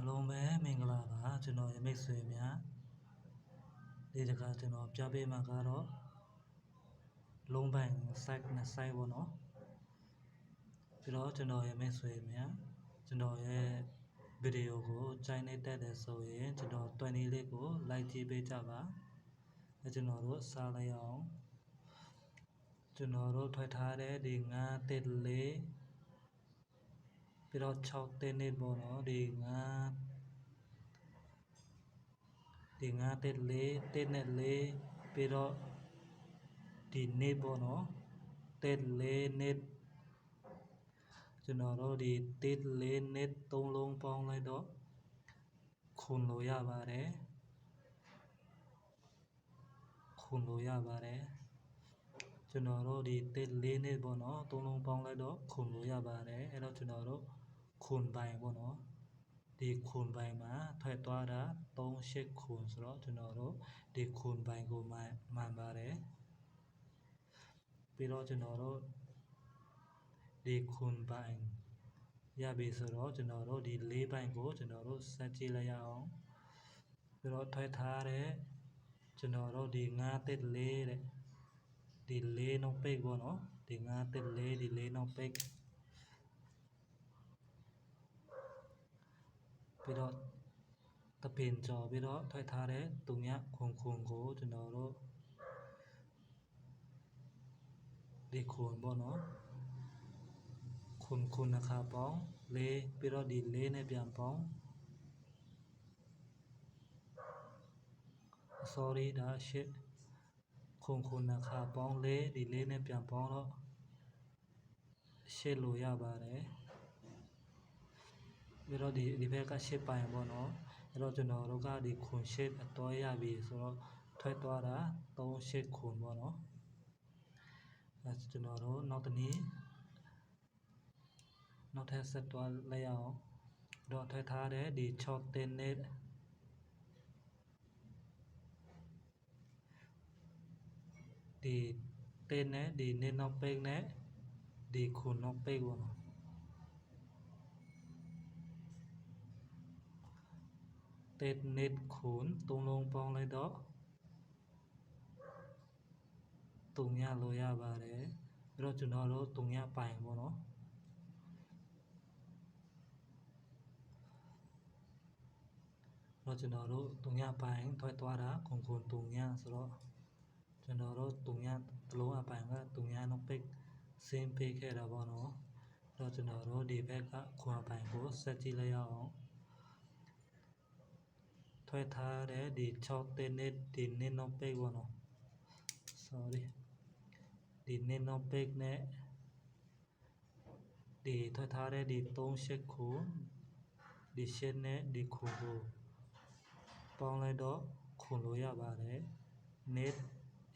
လုံးပဲမင်္ဂလာပါကျွန်တော်ရမိတ်ဆွေများဒီတခါကျွန်တော်ပြပေးမှာကတော့လုံးပိုင် site နဲ့ site ပေါ့နော်ပြီးတော့ကျွန်တော်ရမိတ်ဆွေများကျွန်တော်ရဲ့ဗီဒီယိုကိုကြိုက်နေတဲ့တယ်ဆိုရင်ကျွန်တော်20လေးကို like ကြည့်ပေးကြပါကျွန်တော်တို့စားလိုက်အောင်ကျွန်တော်တို့ထွက်ထားတဲ့ဒီ9တက်လေးပြီးတော့6တက်နေပေါ့နော်ဒီ9တက်လေးတက်နဲ့လေးပြီးတော့ဒီနေပေါ့နော်တက်လေးနေကျွန်တော်တို့ဒီတက်လေးနေ3လုံးပေါင်းလိုက်တော့ခုန်လို့ရပါတယ်ကျွန်တော်တို့ဒီတက်လေးနေပေါ့နော်3လုံးပေါင်းလိုက်တော့ခုန်လို့ရပါတယ်အဲ့တော့ကျွန်တော်တို့ခုန်ပိုင်ပေါ့နော်ဒီခုန်ပိုင်မှာထွက်သွားတာ38ခုန်ဆိုတော့ကျွန်တော်တို့ဒီခုန်ပိုင်ကိုမှန်ပါတယ်ပြီးတော့ကျွန်တော်တို့ဒီခုန်ပိုင်ရပြီဆိုတော့ကျွန်တော်တို့ဒီ4ပိုင်ကိုကျွန်တော်တို့ဆက်ကြည့်လိုက်ရအောင်ပြီးတော့ထွက်ထားတဲ့ကျွန်တော်တို့ဒီ9တက်4တဲ့ဒီ4နောက်ပိတ်ပေါ့နော်ဒီ9တက်4ဒီ4နောက်ပိတ်ပြီးတော့တပင်ကြော်ပြီးတော့ထွက်ထားတဲ့တုံညခုန်ကိုကျွန်တော်တို့ဒီခုန်ပေါ့နော်ခုန်တစ်ခါပေါင်း4ပြီးတော့ဒီ4နဲ့ပြန်ပေါင်း sorry ဒါရှစ်ခုန်တစ်ခါပေါင်း4ဒီ4နဲ့ပြန်ပေါင်းတော့8လို့ရပါတယ်ပြီးတော့ဒီဘက်က8ပိုင်ပေါ့နော်အဲ့တော့ကျွန်တော်တို့ကဒီခုန်8အတော်ရပြီဆိုတော့ထွက်သွားတာ38ခုန်ပေါ့နော်အဲ့ကျွန်တော်တို့နောက်ထပ်ဆက်သွားလိုက်အောင်တော့ထွက်ထားတဲ့ဒီ6တင်နဲ့ဒီတင်နဲ့ဒီနေနောက်ပိတ်နဲ့ဒီခုန်နောက်ပိတ်ပေါ့နော်တက်နေခုန်3လုံးပေါင်းလိုက်တော့တုံညလို့ရပါတယ်အဲ့တော့ကျွန်တော်တို့တုံညပိုင်ပေါ့နော်တော့ကျွန်တော်တို့တုံညပိုင်ထွက်သွားတာခုန်တုံညဆိုတော့ကျွန်တော်တို့တုံညတလုံးအပိုင်ကတုံညနောက်ပိတ်ဆင်းပေးခဲ့တာပေါ့နော်တော့ကျွန်တော်တို့ဒီဘက်ကခွာပိုင်ကိုဆက်ကြည့်လိုက်ရအောင်ထွက်ထားတဲ့ဒီ6တက်နဲ့ဒီနေနောက်ပိတ်ပေါ့နော် sorry ဒီနေနောက်ပိတ်နဲ့ဒီထွက်ထားတဲ့ဒီ38ခုဒီရှစ်နဲ့ဒီခုကိုပေါင်းလိုက်တော့ခုန်လို့ရပါတယ် net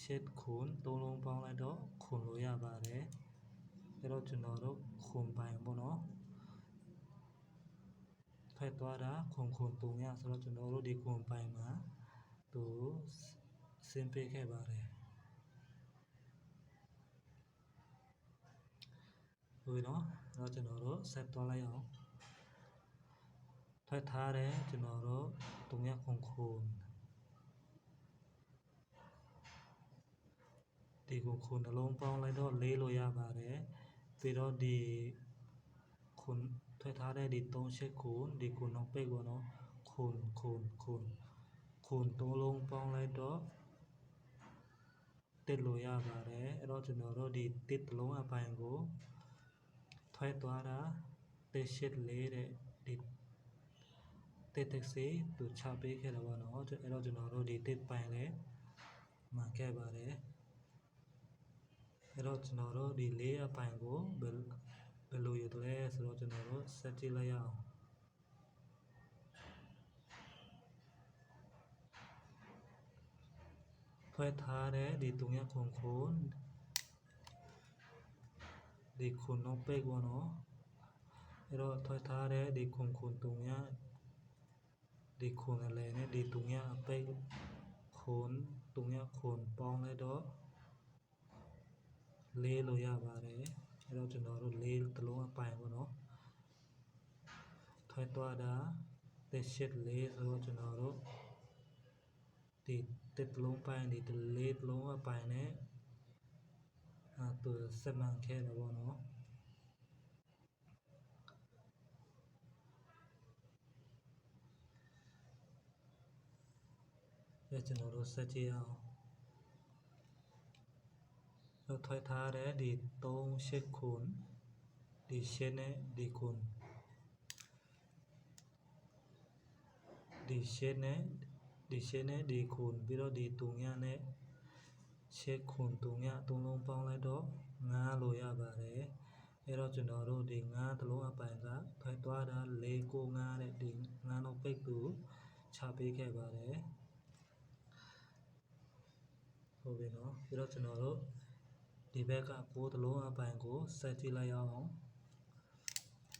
8ခု3လုံးပေါင်းလိုက်တော့ခုန်လို့ရပါတယ်အဲ့တော့ကျွန်တော်တို့ခုန်ပိုင်ပေါ့နော်ထွက်သွားတာခုန်တုံညဆိုတော့ကျွန်တော်တို့ဒီခုန်ပိုင်မှာသူဆင်းပေးခဲ့ပါတယ်ဟုတ်နော်တော့ကျွန်တော်တို့ဆက်သွားလိုက်အောင်ထွက်ထားတယ်ကျွန်တော်တို့တုံညခုန်ဒီခုန်နှလုံးပေါင်းလိုက်တော့4လို့ရပါတယ်ပြီးတော့ဒီခုန်ထွက်ထားတဲ့ဒီ38ခုဒီခုန်နောက်ပိတ်ပေါ့နော်ခုန်3လုံးပေါင်းလိုက်တော့တက်လို့ရပါတယ်အဲ့တော့ကျွန်တော်တို့ဒီတက်တစ်လုံးအပိုင်းကိုထွက်သွားတာတက်4တဲ့ဒီတက်စီသူချပေးခဲ့တာပေါ့နော်အဲ့တော့ကျွန်တော်တို့ဒီတက်ပိုင်းလဲမှန်ခဲ့ပါတယ်အဲ့တော့ကျွန်တော်တို့ဒီ4အပိုင်းကိုဘယ်လိုရလဲဆိုတော့ကျွန်တော်တို့ဆက်ကြည့်လိုက်ရအောင်ထွက်ထားတဲ့ဒီတုံညခုန်ဒီခုန်နောက်ပိတ်ပေါ့နော်အဲ့တော့ထွက်ထားတဲ့ဒီခုန်တုံညဒီခုန်လည်းနဲ့ဒီတုံညအပိတ်ခုန်တုံညခုန်ပေါင်းလိုက်တော့4လို့ရပါတယ်အဲ့တော့ကျွန်တော်တို့4တစ်လုံးအပိုင်ပေါ့နော်ထွက်သွားတာ တက်ရှစ်လေးဆိုတော့ကျွန်တော်တို့ဒီတက်လုံးပိုင်းဒီလေးလုံးအပိုင်းနဲ့သူစက်မှန်ခဲ့တယ်ပေါ့နော်ကျွန်တော်တို့ဆက်ကြည့်အောင်เราถอยท้าได้ดีตรงเช็ดคูณดีเช็ดเนี่ยดีคูณดีเช็ดเนี่ยดีคูณပြီးတော့ဒီတုံညနဲ့เช็ดคูณတုံညသုံးလုံးပေါင်းလိုက်တော့9လို့ရပါတယ်အဲ့တော့ကျွန်တော်တို့ဒီ9တစ်လုံးအပိုင်ကထွဲသွားတာ495တဲ့ဒီ9လုံးပိတ်သူချပေးခဲ့ပါတယ်ဟုတ်ပြီနော်ပြီးတော့ကျွန်တော်တို့ဒီဘက်က9တစ်လုံးအပိုင်ကိုဆက်ကြည့်လိုက်အောင်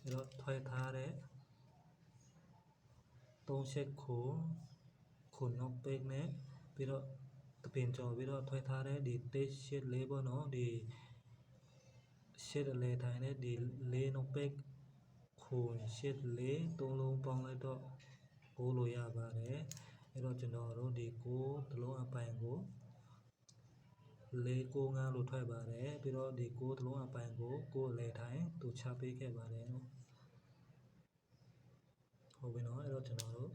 ပြီးတော့ထွဲထားတဲ့3ချက်ခုနောက်ပိတ်နဲ့ပြီးတော့တပင်ကျော်ပြီးတော့ထွဲထားတဲ့ဒီတက်ရှစ်လေးပေါ့နော်ဒီရှစ်လေးထိုင်တဲ့ဒီလေးနောက်ပိတ်ခုရှစ်လေး3လုံးပေါင်းလိုက်တော့9လို့ရပါတယ်အဲ့တော့ကျွန်တော်တို့ဒီ9တစ်လုံးအပိုင်ကို495လို့ထွက်ပါတယ်ပြီးတော့ဒီ9တစ်လုံးအပိုင်ကို9အလဲထိုင်သူချပေးခဲ့ပါတယ်ဟုတ်ပြီနော်အဲ့တော့ကျွန်တော်တို့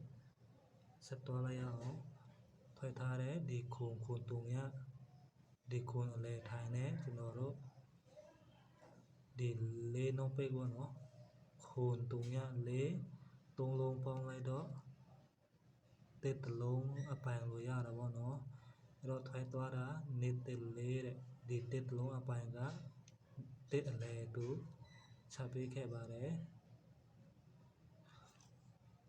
ဆက်သွားလိုက်ရအောင်ထွက်ထားတဲ့ဒီခုတုံညဒီခုအလဲထိုင်နဲ့ကျွန်တော်တို့ဒီလေးနှုတ်ပိတ်ပေါ့နော်ခုတုံည3လုံးပေါင်းလိုက်တော့တစ်တလုံးအပိုင်လို့ရတာပေါ့နော်အဲ့တော့ထွက်သွားတာနေတစ်လေးတဲ့ဒီတစ်တလုံးအပိုင်ကတစ်အလဲသူချပေးခဲ့ပါတယ်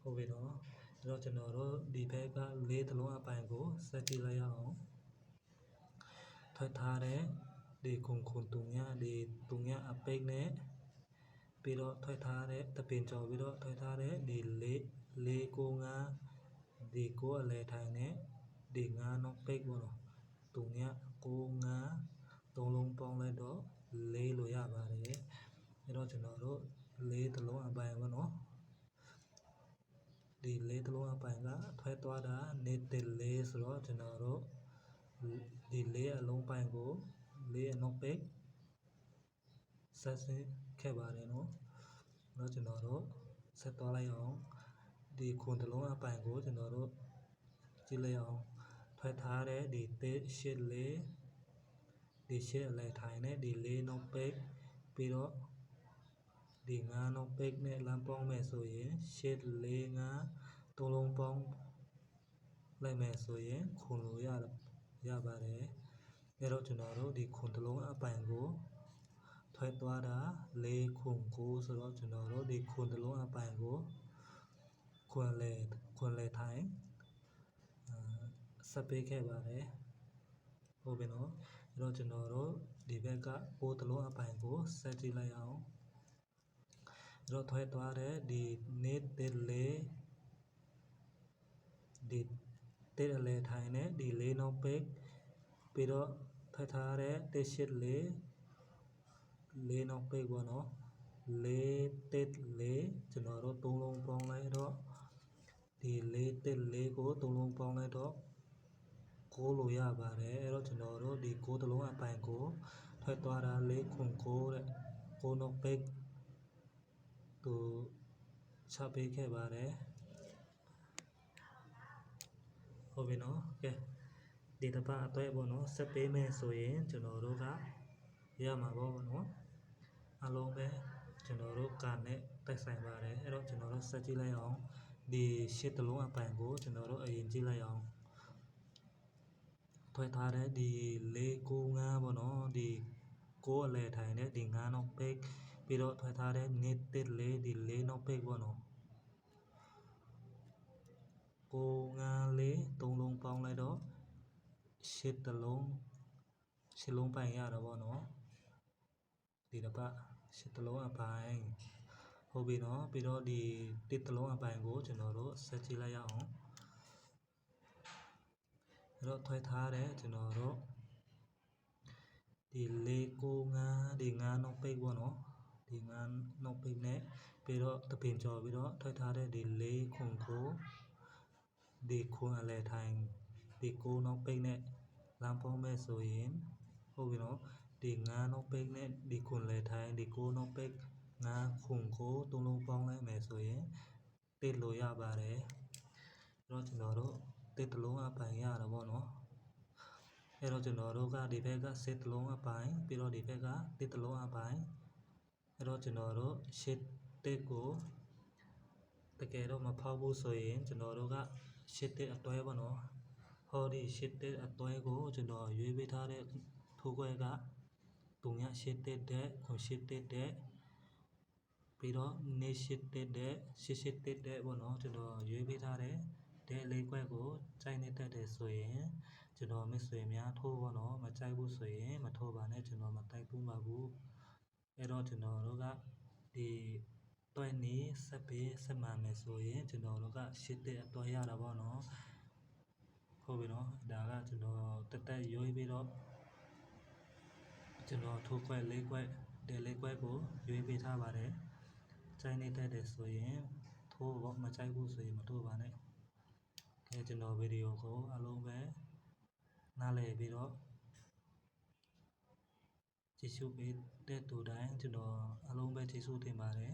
ဟုတ်ပြီနော်အဲ့တော့ကျွန်တော်တို့ဒီဘက်ကလေးတလုံးအပိုင်ကိုဆက်ကြည့်လိုက်ရအောင်ထွက်ထားတဲ့ဒီခုတုံညဒီတုံညအပိတ်နဲ့ပြီးတော့ထွက်ထားတဲ့တပင်ကျော်ပြီးတော့ထွက်ထားတဲ့ဒီ495ဒီ9အလဲထိုင်နဲ့ဒီ9နောက်ပိတ်ပေါ့နော်တုံည95 3လုံးပေါင်းလိုက်တော့4လို့ရပါတယ်အဲ့တော့ကျွန်တော်တို့4တလုံးအပိုင်ပေါ့နော်ဒီ4တလုံးအပိုင်ကထွက်သွားတာနေတဲ့4ဆိုတော့ကျွန်တော်တို့ဒီ4အလုံးပိုင်ကို4အနောက်ပိတ်ဆက်စင်းခဲ့ပါတယ်နော်တော့ကျွန်တော်တို့ဆက်သွားလိုက်အောင်ဒီခုတလုံးအပိုင်ကိုကျွန်တော်တို့ကြည့်လိုက်အောင်ထွက်ထားတဲ့ဒီတက်ရှစ်လေးဒီရှစ်အလဲထိုင်နဲ့ဒီ4နောက်ပိတ်ပြီးတော့ဒီ9နောက်ပိတ်နဲ့လမ်းပေါင်းမယ်ဆိုရင်ရှစ်4 5 3လုံးပေါင်းလိုက်မယ်ဆိုရင်ခုလို့ရပါတယ်အဲ့တော့ကျွန်တော်တို့ဒီခုတလုံးအပိုင်ကိုထွက်သွားတာ4ခု9ဆိုတော့ကျွန်တော်တို့ဒီခုတလုံးအပိုင်ကိုခွန်လေထိုင်ဆက်ပေးခဲ့ပါတယ်ဟုတ်ပြီနော်အဲ့တော့ကျွန်တော်တို့ဒီဘက်က9တလုံးအပိုင်ကိုဆက်ကြည့်လိုက်အောင်အဲ့တော့ထွက်သွားတဲ့ဒီနေတဲ့လေးဒီတဲ့အလဲထိုင်နဲ့ဒီလေးနောက်ပိတ်ပြီးတော့ထွက်ထားတဲ့တက်ရှစ်လေးနောက်ပိတ်ပေါ့နော်4တက်4ကျွန်တော်တို့3လုံးပေါင်းလိုက်တော့ဒီ4တက်4ကို3လုံးပေါင်းလိုက်တော့9လို့ရပါတယ်အဲ့တော့ကျွန်တော်တို့ဒီ9တလုံးအပိုင်ကိုထွက်သွားတာ4ခု9တဲ့9နောက်ပိတ်သူချပေးခဲ့ပါတယ်ဟုတ်ပြီနော်ကဲဒီတစ်ပတ်အတွက်ပေါ့နော်ဆက်ပေးမယ်ဆိုရင်ကျွန်တော်တို့ကရမှာပေါ့နော်အလုံးပဲကျွန်တော်တို့ကာနဲ့တိုက်ဆိုင်ပါတယ်အဲ့တော့ကျွန်တော်တို့ဆက်ကြည့်လိုက်အောင်ဒီရှစ်တလုံးအပိုင်ကိုကျွန်တော်တို့အရင်ကြည့်လိုက်အောင်ထွဲထားတဲ့ဒီ495ပေါ့နော်ဒီ9အလဲထိုင်တဲ့ဒီ9နောက်ပိတ်ပြီးတော့ထွဲထားတဲ့နေတဲ့4ဒီ4နောက်ပိတ်ပေါ့နော်954 3လုံးပေါင်းလိုက်တော့8လုံးပိုင်ရတော့ဗောနော်ဒီတစ်ပတ်8တလုံးအပိုင်ဟုတ်ပြီနော်ပြီးတော့ဒီ1တလုံးအပိုင်ကိုကျွန်တော်တို့ဆက်ကြည့်လိုက်ရအောင်အဲ့တော့ထွဲထားတဲ့ကျွန်တော်တို့ဒီ495ဒီ9နောက်ပိတ်ဗောနော်ဒီ9နောက်ပိတ်နဲ့ပြ ပြီးတော့တပင်ကျော်ပြီးတော့ထွက်ထားတဲ့ဒီလေးခွန်ကိုဒီခွန်အလဲထိုင်ဒီကိုနောက်ပိတ်နဲ့လမ်းပေါင်းမဲ့ဆိုရင်ဟုတ်ပြီနော်ဒီငါးနောက်ပိတ်နဲ့ဒီခွန်လဲထိုင်ဒီကိုနောက်ပိတ်ငါးခွန်ကိုသုံးလုံးပေါင်းလိုက်မယ်ဆိုရင်တိတ်လို့ရပါတယ်တော့ကျွန်တော်တို့တိတ်တလုံးအပိုင်ရတာပေါ့နော်အဲ့တော့ကျွန်တော်တို့ကဒီဘက်ကစစ်တလုံးအပိုင်ပြီးတော့ဒီဘက်ကတိတ်တလုံးအပိုင်အဲ့တော့ကျွန်တော်တို့ရှစ်တစ်ကိုတကယ်တော့မဖောက်ဘူးဆိုရင်ကျွန်တော်တို့ကရှစ်တစ်အတွဲပေါ့နော်ဟောဒီရှစ်တစ်အတွဲကိုကျွန်တော်ရွေးပေးထားတဲ့ထိုးခွဲကတုံရရှစ်တစ်တဲ့ခွန်ရှစ်တစ်တဲ့ပြီးတော့နေရှစ်တစ်တဲ့ရှစ်တစ်တဲ့ပေါ့နော်ကျွန်တော်ရွေးပေးထားတဲ့လေးခွဲကိုကြိုက်နေတတ်တယ်ဆိုရင်ကျွန်တော်မိတ်ဆွေများထိုးပေါ့နော်မကြိုက်ဘူးဆိုရင်မထိုးပါနဲ့ကျွန်တော်မတိုက်ဘူးပါဘူးအဲ့တော့ကျွန်တော်တို့ကဒီတွဲနေဆက်ပေးဆက်မှမယ်ဆိုရင်ကျွန်တော်တို့ကရှစ်တဲ့အတွဲရတာပေါ့နော်ဟုတ်ပြီနော်ဒါကကျွန်တော်တက်ရွေးပြီးတော့ကျွန်တော်ထိုးခွဲလေးခွဲလေးခွဲကိုရွေးပေးထားပါတယ်ကြိုက်နေတတ်တယ်ဆိုရင်ထိုးပေါ့မကြိုက်ဘူးဆိုရင်မထိုးပါနဲ့ကဲကျွန်တော်ဗီဒီယိုကိုအလုံးပဲနားလည်ပြီးတော့ကြည့်ရှုပေးတဲ့သူတိုင်းကျွန်တော်အလုံးပဲကျေးဇူးတင်ပါတယ်